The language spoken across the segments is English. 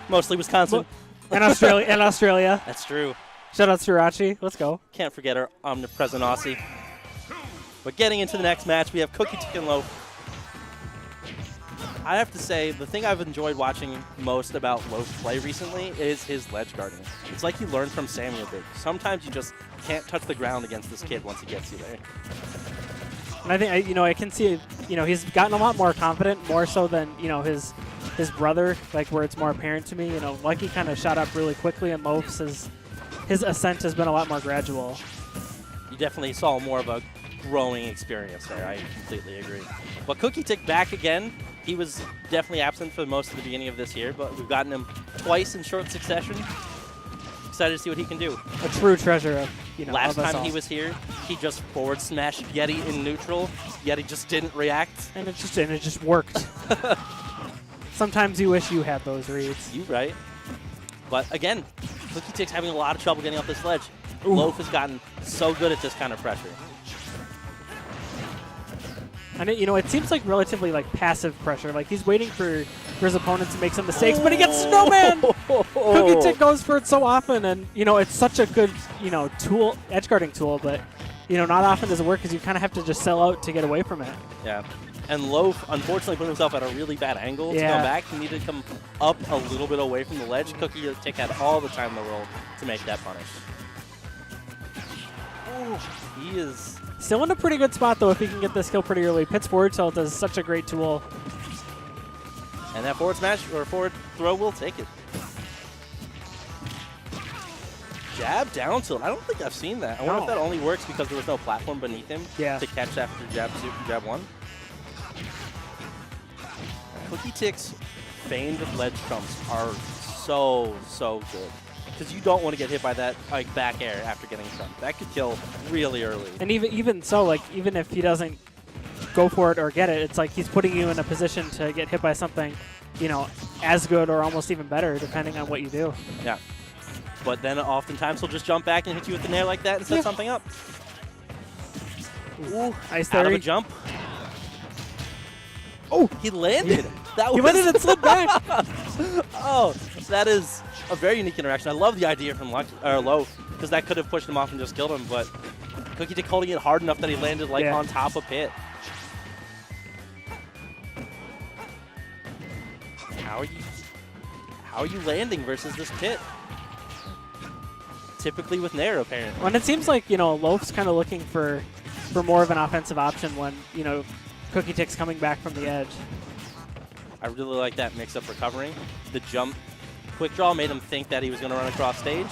Mostly Wisconsin. And Australia. And Australia. That's true. Shout out Sriracha. Let's go. Can't forget our omnipresent Aussie. But getting into the next match, we have Cookietic and Loaf. I have to say, the thing I've enjoyed watching most about Loaf play recently is his ledge guarding. It's like he learned from Sammy a bit. Sometimes you just can't touch the ground against this kid once he gets you there. And I think, I can see, he's gotten a lot more confident, more so than, his brother, like where it's more apparent to me. Lucky kind of shot up really quickly, and Loaf's his ascent has been a lot more gradual. You definitely saw more of a growing experience there. I completely agree. But Cookietic back again. He was definitely absent for most of the beginning of this year, but we've gotten him twice in short succession. Excited to see what he can do. A true treasure of, Last of us time all. he was here, he just forward smashed Yeti in neutral. Yeti just didn't react. And it just worked. Sometimes you wish you had those reads. You right. But again, Cookietic's having a lot of trouble getting off this ledge. Ooh. Loaf has gotten so good at this kind of pressure. And it seems like relatively passive pressure. Like he's waiting for his opponent to make some mistakes, but he gets snowman. Cookietic goes for it so often, and it's such a good tool, edge guarding tool, but not often does it work because you kind of have to just sell out to get away from it. Yeah. And Loaf, unfortunately, put himself at a really bad angle to come back. He needed to come up a little bit away from the ledge. Cookietic had all the time in the world to make that punish. Ooh, he is still in a pretty good spot, though, if he can get this kill pretty early. Pit's forward tilt is such a great tool. And that forward smash or forward throw will take it. Jab down tilt. I don't think I've seen that. I wonder if that only works because there was no platform beneath him to catch after jab 2 and jab 1. Cookietic's feigned ledge trumps are so good. Because you don't want to get hit by that back air after getting trumped. That could kill really early. And even so, even if he doesn't go for it or get it, it's like he's putting you in a position to get hit by something, as good or almost even better, depending on what you do. Yeah. But then oftentimes he'll just jump back and hit you with the nair like that and set something up. Ooh, nice out of a jump. Oh, he landed. That was he landed and slid back. Oh, that is a very unique interaction. I love the idea from Loaf because that could have pushed him off and just killed him, but Cookietic holding it hard enough that he landed on top of Pit. How are you landing versus this Pit? Typically with Nair, apparently. Well, and it seems like, Loaf's kind of looking for more of an offensive option when, Cookietic's coming back from the edge. I really like that mix-up recovering. The jump quick draw made him think that he was going to run across stage.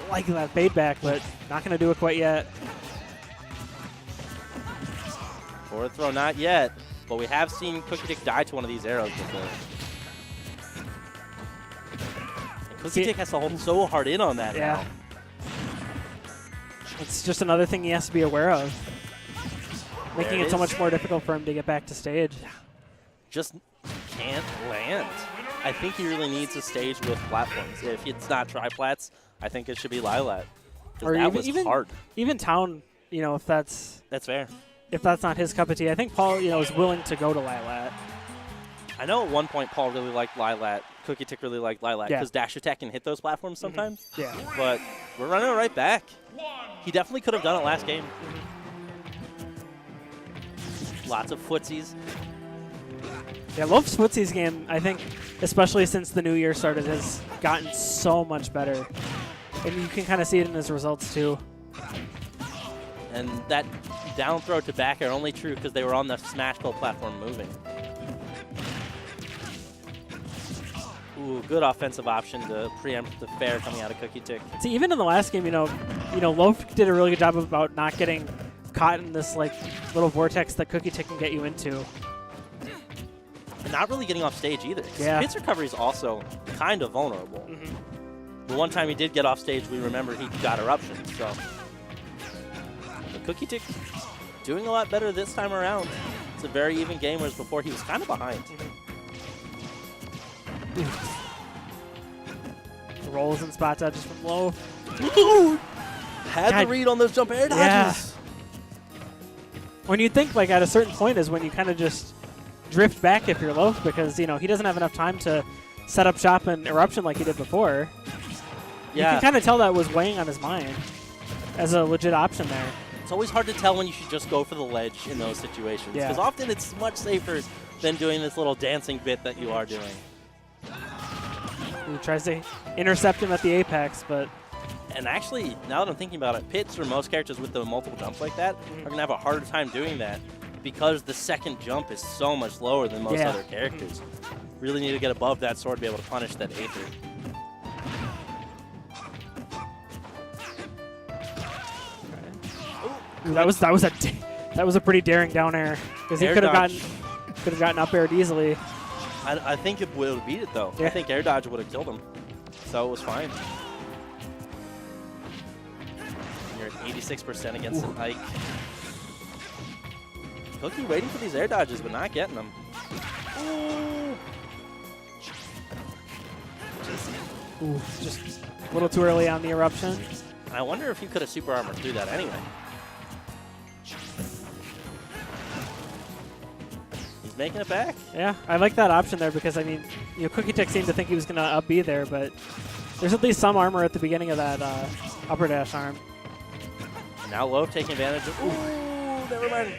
I like that bait back, but not going to do it quite yet. Forward throw, not yet. But we have seen Cookietic die to one of these arrows before. And Cookietic has to hold so hard in on that now. It's just another thing he has to be aware of. Making it so much more difficult for him to get back to stage. Just can't land. I think he really needs a stage with platforms. If it's not tri-plats, I think it should be Lilat. Or that was hard. Even Town, if that's fair. If that's not his cup of tea, I think Paul, is willing to go to Lilat. I know at one point Paul really liked Lilat. Cookietic really liked Lilat because dash attack can hit those platforms sometimes. Yeah. But we're running it right back. He definitely could have done it last game. Lots of footsies. Yeah, Loaf's footsies game, I think, especially since the new year started, has gotten so much better. And you can kind of see it in his results, too. And that down throw to back air only true because they were on the Smash platform moving. Ooh, good offensive option to preempt the fair coming out of Cookietic. See, even in the last game, Loaf did a really good job about not getting caught in this little vortex that Cookietic can get you into. And not really getting off stage either. Yeah. Pit's recovery is also kind of vulnerable. The one time he did get off stage, we remember he got eruption. So, but Cookietic doing a lot better this time around. It's a very even game, whereas before he was kind of behind. Rolls and spot dodges from Loaf. Had the read on those jump air dodges. Yeah. When you think at a certain point is when you kind of just drift back if you're Loaf because he doesn't have enough time to set up shop and eruption like he did before. Yeah. You can kind of tell that was weighing on his mind as a legit option there. It's always hard to tell when you should just go for the ledge in those situations. Yeah. Because often it's much safer than doing this little dancing bit that you are doing. He tries to intercept him at the apex, but... And actually, now that I'm thinking about it, Pits or most characters with the multiple jumps like that are going to have a harder time doing that because the second jump is so much lower than most other characters. Really need to get above that sword to be able to punish that Aether. Ooh, that was a pretty daring down air because he could have gotten up aired easily. I think it would have beat it though. Yeah. I think air dodge would have killed him, so it was fine. You're at 86% against an Ike. Cookie waiting for these air dodges, but not getting them. Ooh, just a little too early on the eruption. I wonder if he could have super armored through that anyway. He's making it back. Yeah, I like that option there because, I mean, Cookietic seemed to think he was going to up B there, but there's at least some armor at the beginning of that upper dash arm. And now Loaf taking advantage of... Ooh, never mind.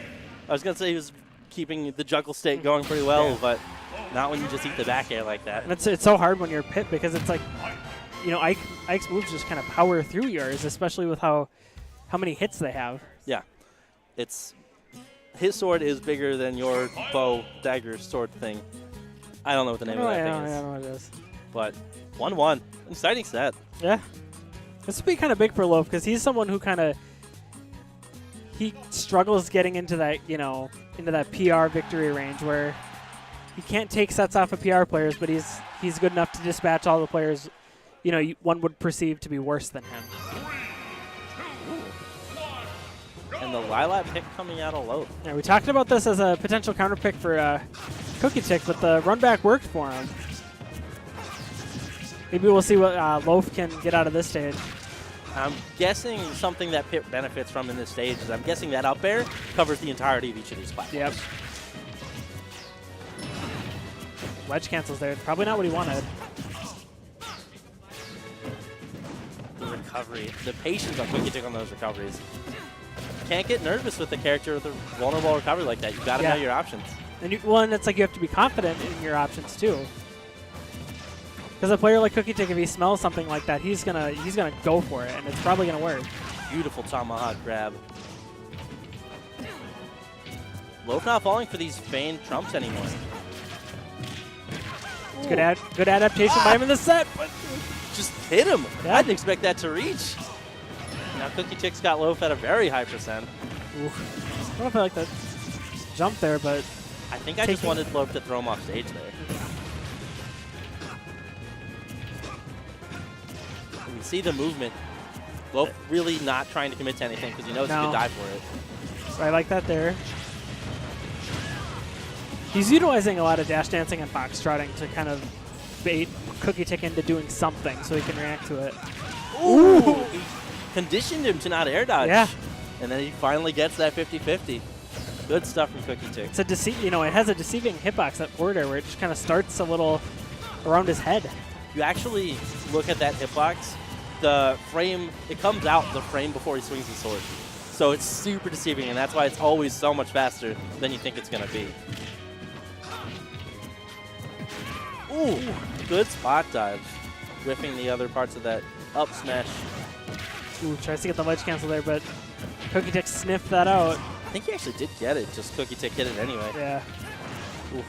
I was going to say he was keeping the juggle state going pretty well, but not when you just eat the back air like that. And it's so hard when you're Pit because it's like, Ike's moves just kind of power through yours, especially with how many hits they have. Yeah. His sword is bigger than your bow, dagger, sword thing. I don't know what the name of that thing is. I don't know what it is. But 1-1. Exciting set. Yeah. This would be kind of big for Loaf because he's someone who he struggles getting into that, into that PR victory range where he can't take sets off of PR players, but he's good enough to dispatch all the players, one would perceive to be worse than him. And the Lilac pick coming out of Loaf. Yeah, we talked about this as a potential counter pick for Cookietic, but the run back worked for him. Maybe we'll see what Loaf can get out of this stage. I'm guessing something that Pit benefits from in this stage is I'm guessing that up air covers the entirety of each of these platforms. Yep. Ledge cancels there. Probably not what he wanted. The recovery. The patience on Cookietic on those recoveries. Can't get nervous with a character with a vulnerable recovery like that. You got to know your options. And and it's like you have to be confident in your options too. Because a player like Cookietic, if he smells something like that, he's gonna go for it, and it's probably gonna work. Beautiful tomahawk grab. Loaf not falling for these feigned trumps anymore. Good adaptation by him in the set, but just hit him. Yeah. I didn't expect that to reach. Now Cookietic's got Loaf at a very high percent. Ooh. I don't know if I like that jump there, but I think I just wanted Loaf to throw him off stage there. You can see the movement. Loaf really not trying to commit to anything because he knows he could die for it. So I like that there. He's utilizing a lot of dash dancing and foxtrotting to kind of bait Cookietic into doing something so he can react to it. Ooh! He conditioned him to not air dodge. Yeah. And then he finally gets that 50-50. Good stuff from Cookietic. It's it has a deceiving hitbox at forward air where it just kind of starts a little around his head. You actually look at that hitbox, the frame, it comes out the frame before he swings his sword. So it's super deceiving, and that's why it's always so much faster than you think it's going to be. Ooh, good spot dodge. Whiffing the other parts of that up smash. Ooh, tries to get the ledge cancel there, but Cookietic sniffed that out. I think he actually did get it, just Cookietic hit it anyway. Yeah. Ooh.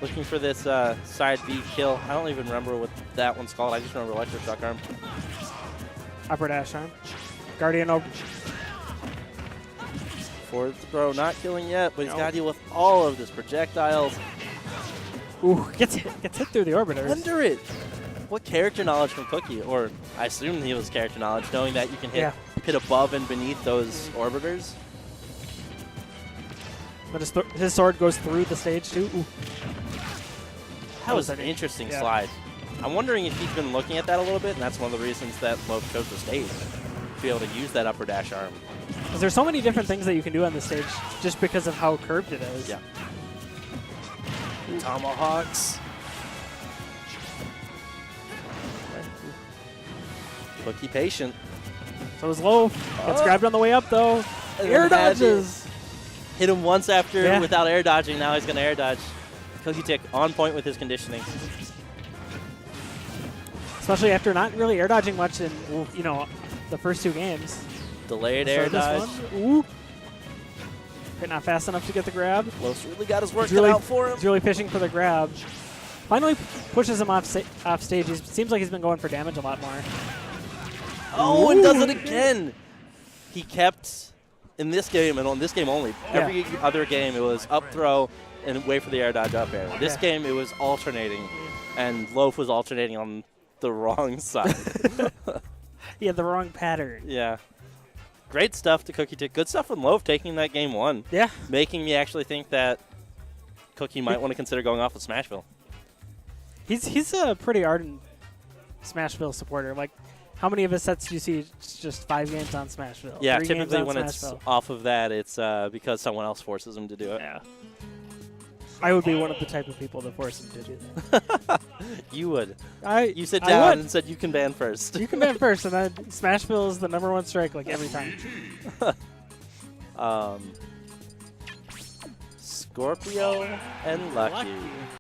Looking for this side B kill. I don't even remember what that one's called. I just remember electric shock arm. Upper dash arm. Guardian over. Forward throw, not killing yet, but he's got to deal with all of this projectiles. Ooh, gets hit through the orbiters. Wonder it. What character knowledge from Cookie? Or I assume he was character knowledge, knowing that you can hit pit above and beneath those orbiters. But his sword goes through the stage too. Ooh. That was an interesting slide. I'm wondering if he's been looking at that a little bit, and that's one of the reasons that Loaf chose the stage, to be able to use that upper dash arm. Because there's so many different things that you can do on the stage just because of how curved it is. Yeah. Tomahawks. Cookie patient. So is Loaf. Gets grabbed on the way up, though. Air dodges. Hit him once after Yeah. without air dodging. Now he's going to air dodge. Cookietic on point with his conditioning. Especially after not really air dodging much in, you know, the first 2 games. Delayed So air this dodge. one, ooh. Okay, not fast enough to get the grab. Loaf's really got his work He's really, cut out for him. He's really fishing for the grab. Finally pushes him off stage. He seems like he's been going for damage a lot more. Oh, and does it again. He kept, in this game, and on this game only, every other game it was up throw and wait for the air dodge up air. This game it was alternating, and Loaf was alternating on the wrong side. He had the wrong pattern. Yeah. Great stuff to Cookietic. Good stuff from Loaf taking that game 1. Yeah. Making me actually think that Cookie might want to consider going off with Smashville. He's a pretty ardent Smashville supporter. Like, how many of his sets do you see just 5 games on Smashville? Yeah, 3 games typically on when Smashville? it's off of that, it's because someone else forces him to do it. Yeah. I would be one of the type of people that force him to do that. You would. You sit down and said you can ban first. You can ban first, and then Smashville is the #1 strike like every time. Scorpio and Lucky.